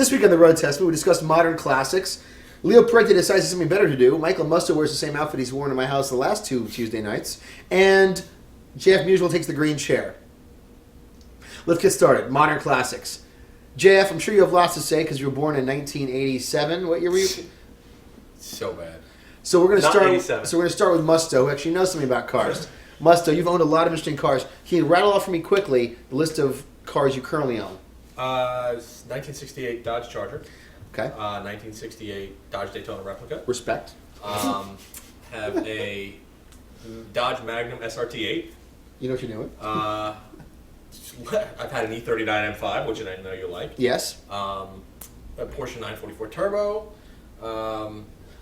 This week on the Road Test, we discussed modern classics. Leo Parente decides something better to do. Michael Musto wears the same outfit he's worn in my house the last 2 Tuesday nights. And JF Musial takes the green chair. Let's get started. Modern classics. JF, I'm sure you have lots to say because you were born in 1987. What year were you? So bad. So we're going to start. 87. So we're going to start with Musto, who actually knows something about cars. Musto, you've owned a lot of interesting cars. Can you rattle off for me quickly the list of cars you currently own? 1968 Dodge Charger. Okay. 1968 Dodge Daytona replica. Respect. Have a Dodge Magnum SRT8. You know what you're doing. I've had an E39 M5, which I know you like. Yes. A Porsche 944 Turbo.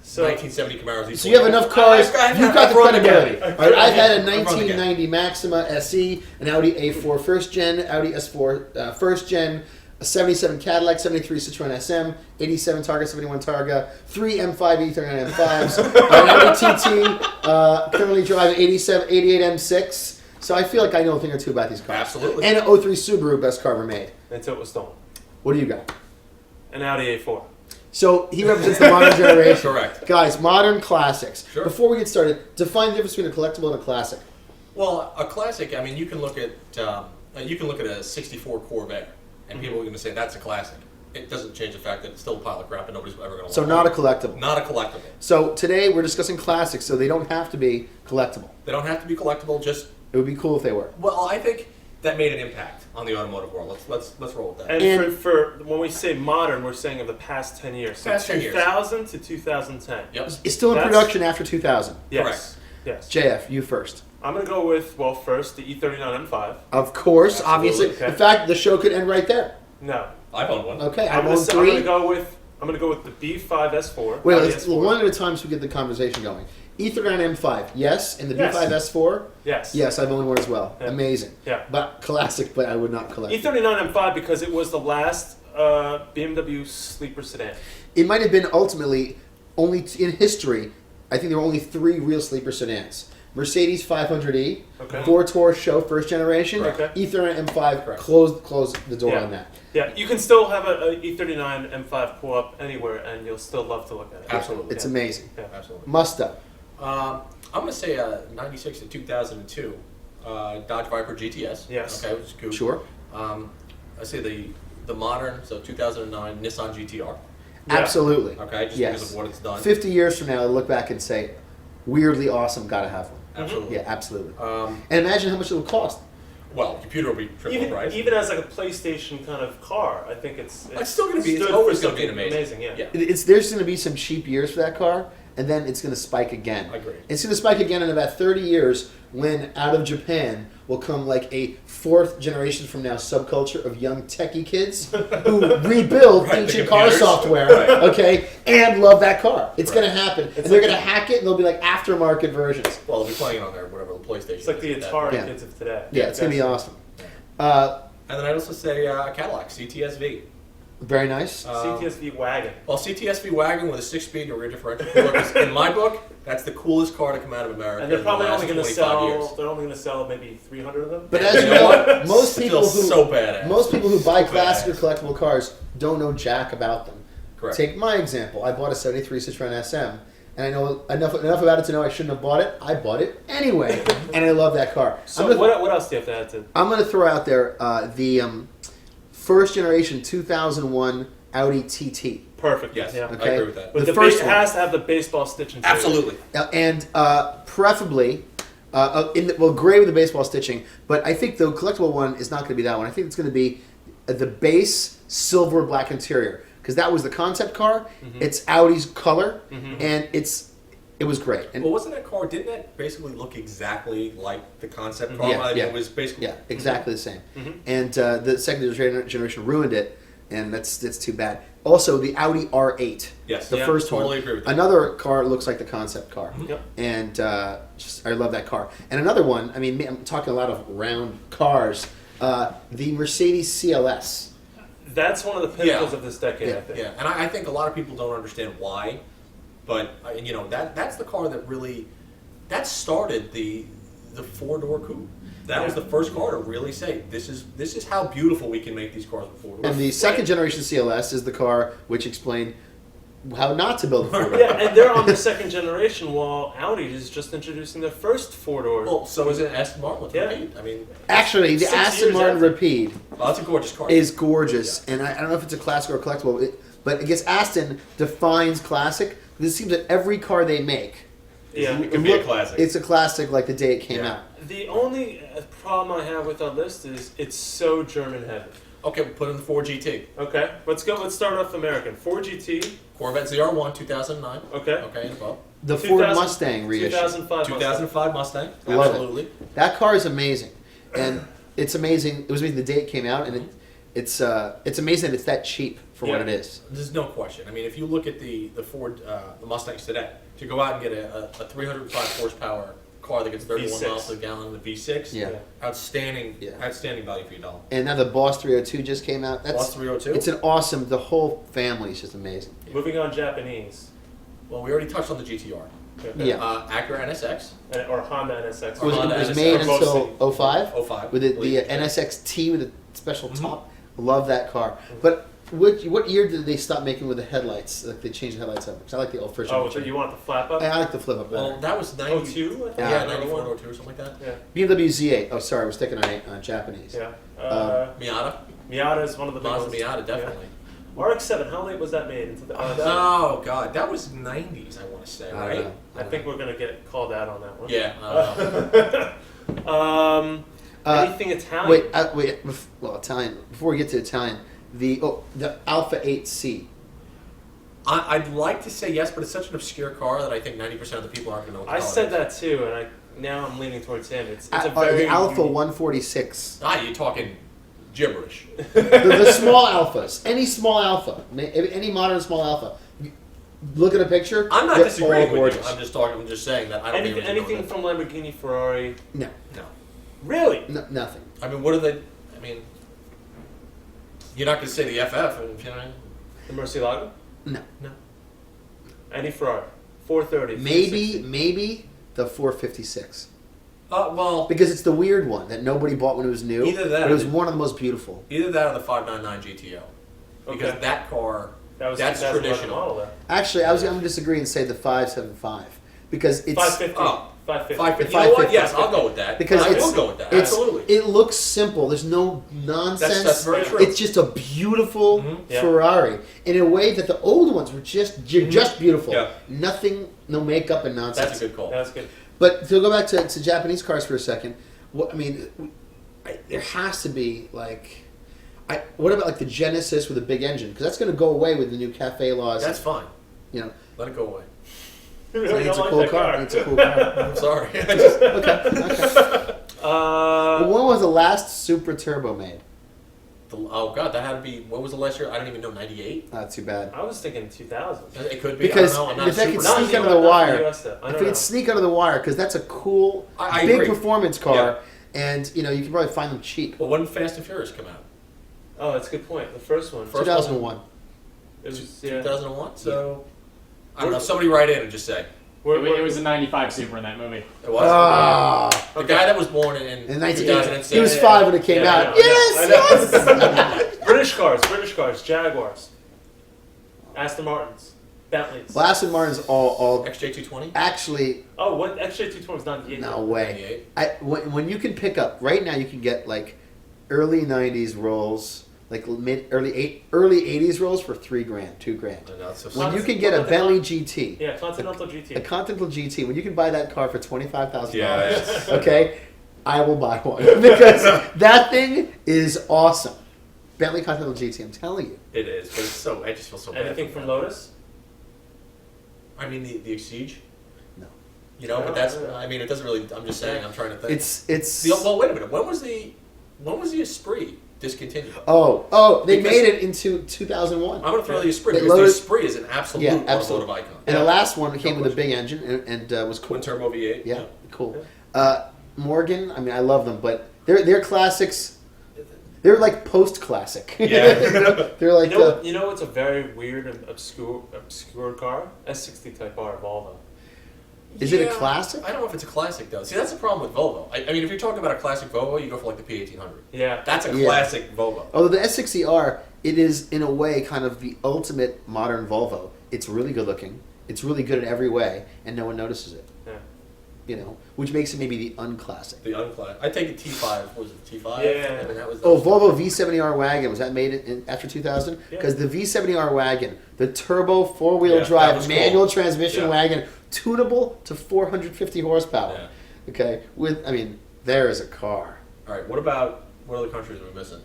1970 Camaro Z4. So you have enough cars. You've got the credibility. I've All right, I've had a run the 1990 Maxima SE, an Audi A4 first gen, Audi S4 first gen, a 77 Cadillac, 73 Citroen SM, 87 Targa, 71 Targa, 3 M5 E39 M5s, an Audi TT, currently driving 88 M6. So I feel like I know a thing or two about these cars. Absolutely. And an 03 Subaru, best car ever made. Until it was stolen. What do you got? An Audi A4. So he represents the modern generation. Correct. Guys, modern classics. Sure. Before we get started, define the difference between a collectible and a classic. Well, a classic. I mean, you can look at a '64 Corvette, and people are going to say that's a classic. It doesn't change the fact that it's still a pile of crap and nobody's ever going to. So not a collectible. Not a collectible. So today we're discussing classics, so they don't have to be collectible. They don't have to be collectible. Just It would be cool if they were. well, I think that made an impact on the automotive world. Let's roll with that. And for when we say modern, we're saying of the past 10 years. So Past 10 years. 2000 to 2010. Yep. It's still in That's- production after 2000. Yes. Yes. JF, you first. I'm going to go with, well, first, the E39 M5. Of course, Absolutely. obviously. Okay. In fact, the show could end right there. No. I've owned one. Okay, I'm I'm going on to 3. go with the B5 S4. Wait, Audi let's S4. one at a time so we get the conversation going. E39 M5, yes. And the Yes. B5 S4, Yes. yes, I've owned one as well. Yeah. Amazing. Yeah. But classic, but I would not collect. E39 M5 because it was the last BMW sleeper sedan. It might have been ultimately only in history. I think there were only 3 real sleeper sedans: Mercedes 500e, Okay. Ford Taurus Show first generation, Correct. Okay. E39 M5. Correct. Close the door Yeah. on that. Yeah, you can still have a E39 M5 pull up anywhere, and you'll still love to look at it. Absolutely. It's Yeah. amazing. Yeah. Absolutely. Musto. I'm going to say a 96 to 2002 Dodge Viper GTS. Yes. Okay, which is cool. Sure. I say the modern, so 2009 Nissan GTR. Yeah. Absolutely. Okay, just Yes. because of what it's done. 50 years from now, I'll look back and say, weirdly awesome, gotta have one. Absolutely. Yeah, absolutely. Um, And imagine how much it'll cost. well, computer will be triple price. Even as like a PlayStation kind of car, I think it's still gonna be- it's stood always for gonna be something amazing. Yeah. There's going to be some cheap years for that car, and then it's going to spike again. I agree. It's going to spike again in about 30 years when out of Japan will come like a 4th generation from now subculture of young techie kids who rebuild Right, the ancient car computers. software, Right. okay, and love that car. It's Right. going to happen. And It's they're like going to hack it, and they'll be like aftermarket versions. Well, they'll be playing on their whatever the PlayStation. It's like the is at that Atari point. Yeah. kids of today. Yeah, it's going to be awesome. And then I'd also say Cadillac CTS-V. Very nice. CTS-V wagon. Well, CTS-V wagon with a 6-speed rear differential cooler. 'Cause in my book, that's the coolest car to come out of America. And they're in probably the last only going to 25 sell. years. They're only going to sell maybe 300 of them. But Yeah, as you you know know, what? most It people feels so badass. most people who buy So classic or badass. collectible cars don't know jack about them. Correct. Take my example. I bought a 73 Citroen SM, and I know enough about it to know I shouldn't have bought it. I bought it anyway, and I love that car. So I'm gonna, what else do you have to add to? I'm gonna throw out there the first generation 2001 Audi TT. Perfect. Yes, Yeah. I Okay. agree with that. But The the first it one. has to have the baseball stitching. to it. Absolutely. And preferably, gray with the baseball stitching. But I think the collectible one is not going to be that one. I think it's going to be the base silver black interior because that was the concept car. It's Audi's color, and it was great. And Well, wasn't that car? Didn't that basically look exactly like the concept car? Yeah, I mean, yeah. It was basically. yeah, exactly the same. And the second generation ruined it, and that's too bad. Also, the Audi R8. Yes. The Yeah, first totally one. agree with that. Another car looks like the concept car. Yep. And I love that car. And another one, I mean, I'm talking a lot of round cars. The Mercedes CLS. That's one of the pinnacles Yeah. of this decade, Yeah. I think. Yeah, and I think a lot of people don't understand why, but that's the car that really that started the 4-door coupe. That was the first car to really say this is how beautiful we can make these cars with four doors. And the second generation CLS is the car which explained how not to build a four door. Yeah, and they're on the second generation while Audi is just introducing their first four-door. Well, so is it Aston Martin with Yeah. Rapide. I mean, Actually, the 6 Aston years Martin after. Rapide that's a gorgeous car. is gorgeous, and I don't know if it's a classic or a collectible, but I guess Aston defines classic. Because it seems that every car they make, Yeah. It could be a classic. it's a classic like the day it came Yeah. out. The only problem I have with our list is it's so German heavy. Okay, we'll put in the Ford GT. Okay, let's go. Let's start off American. Ford GT. Corvette ZR1 2009. Okay. Okay, and above. The Ford 2000 Mustang reissue. 2005. 2005 Mustang. Love it. Absolutely. That car is amazing, and it's amazing. It was amazing the day it came out, and it's amazing that it's that cheap for what Yeah. it is. There's no question. I mean, if you look at the Ford the Mustangs today, to go out and get a 305 horsepower car that gets 31 V6. miles per gallon, the V6, Yeah. outstanding, Yeah. outstanding value for your dollar. And now the Boss 302 just came out. That's Boss 302. It's an awesome. The whole family is just amazing. Moving on, Japanese. Well, we already touched on the GTR. Okay. Yeah. Acura NSX, Or Honda NSX. It was, Honda it was NSX. made Or both until city. 05 05. with the Believe it. NSX-T with a special Mhm. top. Love that car. But what year did they stop making with the headlights? Like they changed the headlights up. Because I like the old first Oh, so generation. you want the flap up? I like the flip up better. Well, that was 90. 02, I think? Yeah, Yeah. 94 or 02 or something like that. Yeah. BMW Z8. Oh, sorry, we're sticking on Japanese. Yeah. Miata. Miata is one of the big Mazda ones. Miata, definitely. Yeah. RX-7, how late was that made? Into the RX-7? Oh, God. That was 90s, I want to say, I don't right? know. I think we're going to get called out on that one. Yeah. Anything Italian? Wait. Well, Italian. Before we get to Italian, the Alpha 8C. I'd like to say yes, but it's such an obscure car that I think 90% of the people aren't going to know what the I hell said it that too, and now I'm leaning towards him. It's a The very Alpha unique- 146. You're talking gibberish. the small alphas. Any small alpha. Any modern small alpha. Look at a picture. I'm not they're disagreeing all with you. gorgeous. I'm just saying that I don't think anything from Lamborghini, Ferrari. No. No. Really? Nothing. I mean, what are they? I mean, you're not going to say the FF, you know? The Murcielago? No. Any Ferrari? 430. Maybe 360. the 456. Well, Because it's the weird one that nobody bought when it was new. Either that but it was or- one of the most beautiful. either that or the 599 GTO. Because Okay. that car, That was that's 2011 traditional. model, though. Actually, I was going to disagree and say the 575 because it's 550. Oh. 550. 550. You know what? 550. Yes, I'll go with that. because I it's, will go with that. it's- Absolutely. It looks simple. There's no nonsense. That's very true. It's just a beautiful Mhm. Yeah. Ferrari in a way that the old ones were just beautiful. Yeah. Nothing, no makeup and nonsense. That's a good call. That's good. But to go back to Japanese cars for a second, there has to be what about like the Genesis with a big engine? Because that's going to go away with the new CAFE laws. That's fine. you know, Let it go away. You I really think it's a don't cool like that car. It's a cool car. I'm sorry. I just, Okay. But when was the last Supra Turbo made? oh, God, that had to be, what was the last year? I don't even know, 98? Not too bad. I was thinking 2000. It could be. Because I don't know. I'm not if that super could Not sneak in under the the US, wire, not in the US though. I if don't it know. could sneak under the wire, because that's a cool, I big agree. performance car, and you can probably find them cheap. Well, when did Fast and Furious come out? Oh, that's a good point. The first one. First 2001. It was, yeah. 2001? So, I don't know. Somebody write in and just say. It was a 95 Super in that movie. It was? Ah, The guy that was born in in 1980. 2006. He was 5 when it came Yeah, out. I know, Yes, I know. yes. British cars, Jaguars, Aston Martins, Bentleys. Well, Aston Martin's all XJ220? actually Oh, what? XJ220 is not the no way. 98. When you can pick up right now, you can get like early '90s Rolls, like early '80s Rolls for $3,000, $2,000. I know, it's so When you What can get a about the Bentley GT, Yeah, Continental GT. a Continental GT, when you can buy that car for $25,000, Yeah. okay, I will buy one because that thing is awesome. Bentley Continental GT, I'm telling you. It is, but it's so, I just feel so bad. Anything for from that. Lotus? I mean, the Exige? No. You know, but that's, I mean, it doesn't really, I'm just saying, I'm trying to think. It's Well, wait a minute. When was the Esprit discontinued? they Because- made it into 2001. I'm going to throw the Esprit They because loaded- the Esprit is an absolute Yeah, automotive absolutely. icon. And the last one came No with a big engine and was cool. Twin turbo V8. Yeah, cool. Morgan, I mean, I love them, but they're classics. They're like post-classic. Yeah. They're like You know what's a very weird and obscure car? S60 Type R Volvo. Is it a classic? I don't know if it's a classic though. See, that's the problem with Volvo. I mean, if you're talking about a classic Volvo, you go for like the P1800. Yeah. That's a Yeah. classic Volvo. Although the S60R, it is in a way kind of the ultimate modern Volvo. It's really good looking. It's really good in every way, and no one notices it. Yeah. You know, which makes it maybe the unclassic. The unclassic. I take a T5. Was it T5? Yeah. I mean, that was. Oh, Volvo V70R wagon, was that made after 2000? Yeah. Because the V70R wagon, the turbo four-wheel Yeah, that drive was manual cool. transmission Yeah. wagon, tunable to 450 horsepower. Yeah. Okay, there is a car. All right. What other countries are we missing?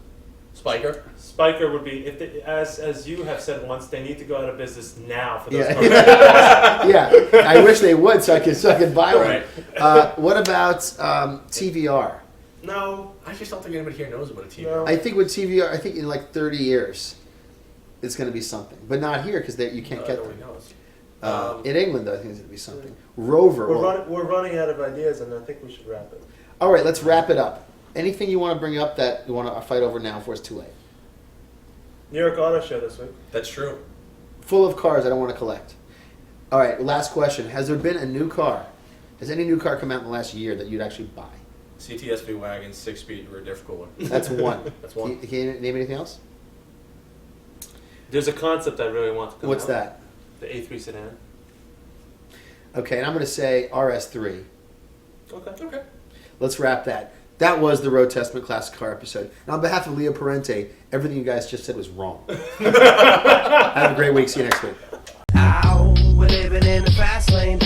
Spiker. Spiker would be if they, as you have said once, they need to go out of business now for those. Yeah. cars. Yeah, I wish they would so I could buy one. Right. What about TVR? No. I just don't think anybody here knows what a TV. No. I think with TVR, I think in like 30 years, it's going to be something. But not here because you can't get Nobody them. knows. In England, though, I think it's going to be something. Rover. We're running out of ideas, and I think we should wrap it. All right, let's wrap it up. Anything you want to bring up that you want to fight over now before it's too late? New York Auto Show this week. That's true. Full of cars I don't want to collect. All right, last question. Has there been a new car? Has any new car come out in the last year that you'd actually buy? CTSV wagon, 6-speed rear diff cooler. That's one. That's one. Can you name anything else? There's a concept I really want to come What's out. that? The A3 sedan. Okay, and I'm going to say RS3. Okay. Okay. Let's wrap that. That was the Road Testament Classic Car episode. And on behalf of Leo Parente, everything you guys just said was wrong. Have a great week. See you next week. Ow, we're living in the fast lane.